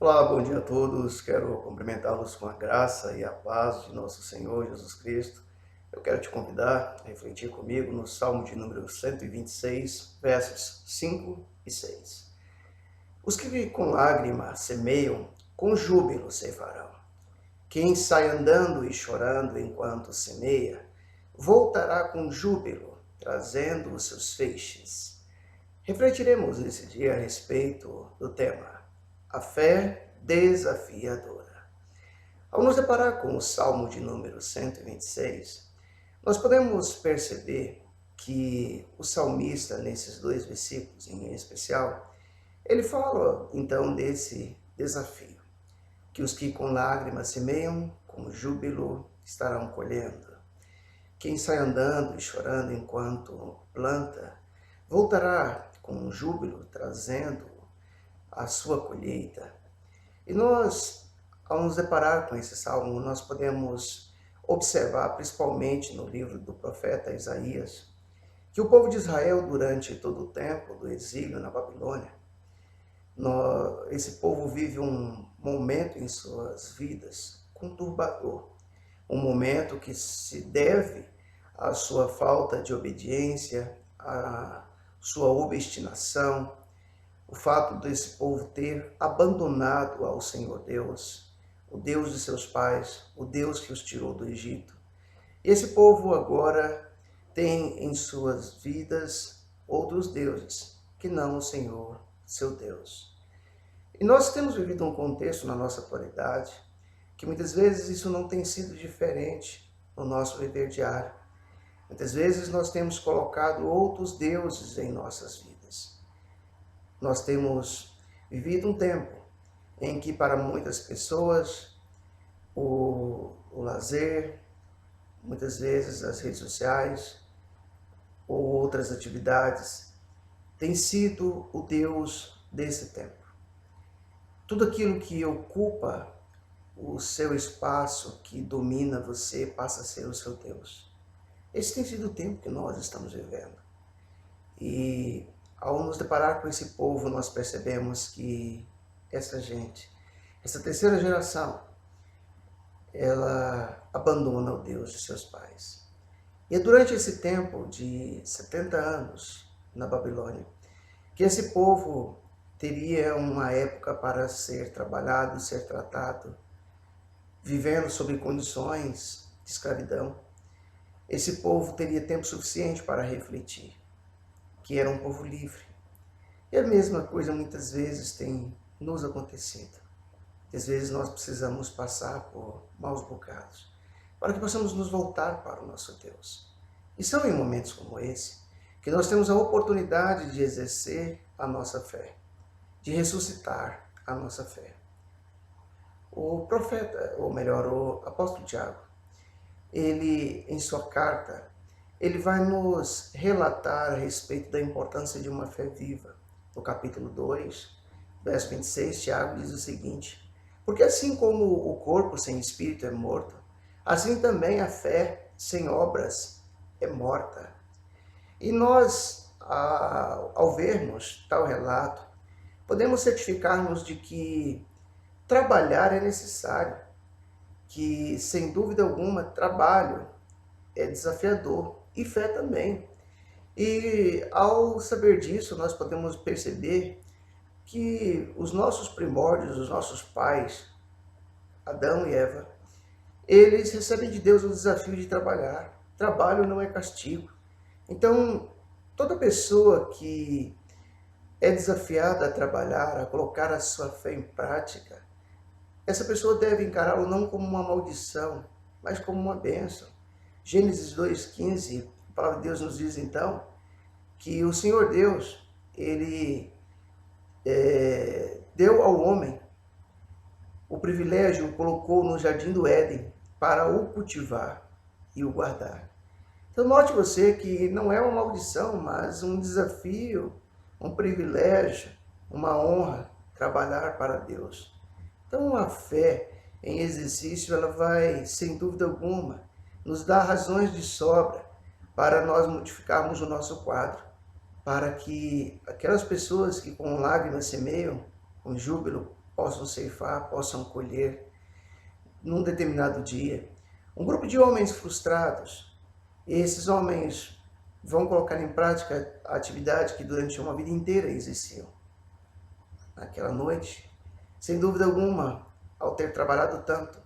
Olá, bom dia a todos. Quero cumprimentá-los com a graça e a paz de nosso Senhor Jesus Cristo. Eu quero te convidar a refletir comigo no Salmo de número 126, versos 5 e 6. Os que com lágrima semeiam, com júbilo ceifarão. Quem sai andando e chorando enquanto semeia, voltará com júbilo, trazendo os seus feixes. Refletiremos esse dia a respeito do tema a fé desafiadora. Ao nos deparar com o Salmo de número 126, nós podemos perceber que o salmista, nesses dois versículos em especial, ele fala então desse desafio, que os que com lágrimas semeiam, com júbilo estarão colhendo. Quem sai andando e chorando enquanto planta, voltará com júbilo, trazendo a sua colheita. E nós, ao nos deparar com esse salmo, nós podemos observar, principalmente no livro do profeta Isaías, que o povo de Israel, durante todo o tempo do exílio na Babilônia, esse povo vive um momento em suas vidas conturbador, um momento que se deve à sua falta de obediência, à sua obstinação, o fato desse povo ter abandonado ao Senhor Deus, o Deus de seus pais, o Deus que os tirou do Egito. E esse povo agora tem em suas vidas outros deuses, que não o Senhor, seu Deus. E nós temos vivido um contexto na nossa atualidade, que muitas vezes isso não tem sido diferente no nosso viver diário. Muitas vezes nós temos colocado outros deuses em nossas vidas. Nós temos vivido um tempo em que para muitas pessoas o lazer, muitas vezes as redes sociais ou outras atividades, tem sido o Deus desse tempo. Tudo aquilo que ocupa o seu espaço, que domina você, passa a ser o seu Deus. Esse tem sido o tempo que nós estamos vivendo. E ao nos deparar com esse povo, nós percebemos que essa gente, essa terceira geração, ela abandona o Deus de seus pais. E é durante esse tempo de 70 anos na Babilônia que esse povo teria uma época para ser trabalhado, ser tratado, vivendo sob condições de escravidão. Esse povo teria tempo suficiente para refletir, que era um povo livre. E a mesma coisa muitas vezes tem nos acontecido. Às vezes nós precisamos passar por maus bocados, para que possamos nos voltar para o nosso Deus. E são em momentos como esse que nós temos a oportunidade de exercer a nossa fé, de ressuscitar a nossa fé. O profeta, ou melhor, o apóstolo Tiago, ele, em sua carta, ele vai nos relatar a respeito da importância de uma fé viva. No capítulo 2, verso 26, Tiago diz o seguinte: porque assim como o corpo sem espírito é morto, assim também a fé sem obras é morta. E nós, ao vermos tal relato, podemos certificar-nos de que trabalhar é necessário, que sem dúvida alguma trabalho é desafiador e fé também. E ao saber disso, nós podemos perceber que os nossos primórdios, os nossos pais, Adão e Eva, eles recebem de Deus o desafio de trabalhar. Trabalho não é castigo. Então, toda pessoa que é desafiada a trabalhar, a colocar a sua fé em prática, essa pessoa deve encará-lo não como uma maldição, mas como uma bênção. Gênesis 2,15, a palavra de Deus nos diz então que o Senhor Deus, ele deu ao homem o privilégio, o colocou no jardim do Éden para o cultivar e o guardar. Então note você que não é uma maldição, mas um desafio, um privilégio, uma honra trabalhar para Deus. Então a fé em exercício, ela vai, sem dúvida alguma, nos dar razões de sobra para nós modificarmos o nosso quadro, para que aquelas pessoas que com lágrimas semeiam, com júbilo possam ceifar, possam colher num determinado dia. Um grupo de homens frustrados. E esses homens vão colocar em prática a atividade que durante uma vida inteira existiu. Naquela noite, sem dúvida alguma, ao ter trabalhado tanto,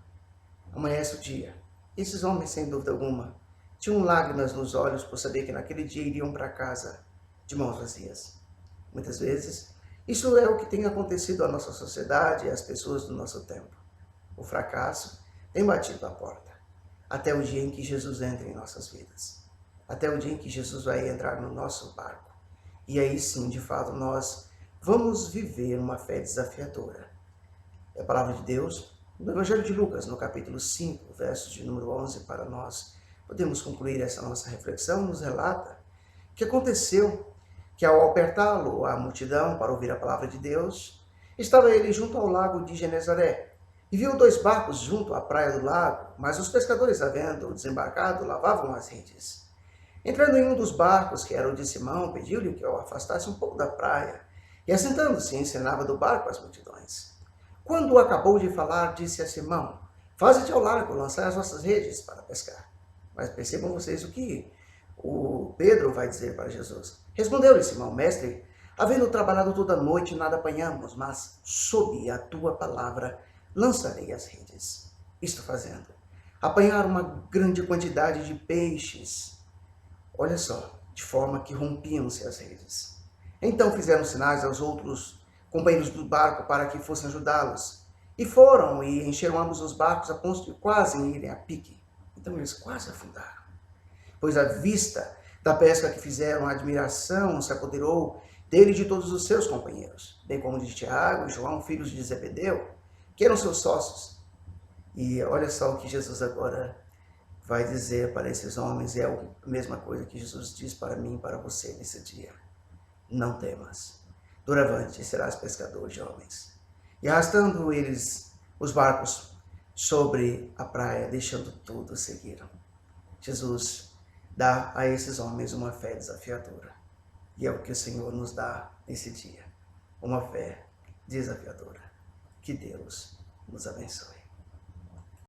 amanhece o dia. Esses homens, sem dúvida alguma, tinham lágrimas nos olhos por saber que naquele dia iriam para casa de mãos vazias. Muitas vezes, isso é o que tem acontecido à nossa sociedade e às pessoas do nosso tempo. O fracasso tem batido à porta, até o dia em que Jesus entra em nossas vidas, até o dia em que Jesus vai entrar no nosso barco. E aí sim, de fato, nós vamos viver uma fé desafiadora. É a palavra de Deus, no Evangelho de Lucas, no capítulo 5, versos de número 11, para nós podemos concluir essa nossa reflexão, nos relata que aconteceu que ao apertá-lo a multidão para ouvir a palavra de Deus, estava ele junto ao lago de Genezaré, e viu 2 barcos junto à praia do lago, mas os pescadores, havendo desembarcado, lavavam as redes. Entrando em um dos barcos, que era o de Simão, pediu-lhe que o afastasse um pouco da praia, e assentando-se, ensinava do barco as multidões. Quando acabou de falar, disse a Simão: faze-te ao largo, lançai as vossas redes para pescar. Mas percebam vocês o que o Pedro vai dizer para Jesus. Respondeu-lhe Simão: mestre, havendo trabalhado toda a noite, nada apanhamos, mas sob a tua palavra lançarei as redes. Isto fazendo, apanharam uma grande quantidade de peixes. Olha só, de forma que rompiam-se as redes. Então fizeram sinais aos outros companheiros do barco para que fossem ajudá-los. E foram e encheram ambos os barcos a ponto de quase irem a pique. Então eles quase afundaram. Pois à vista da pesca que fizeram, a admiração se apoderou dele e de todos os seus companheiros, bem como de Tiago e João, filhos de Zebedeu, que eram seus sócios. E olha só o que Jesus agora vai dizer para esses homens, é a mesma coisa que Jesus diz para mim e para você nesse dia. Não temas, doravante serás pescador de homens. E arrastando eles os barcos sobre a praia, deixando tudo, seguiram. Jesus dá a esses homens uma fé desafiadora. E é o que o Senhor nos dá nesse dia. Uma fé desafiadora. Que Deus nos abençoe.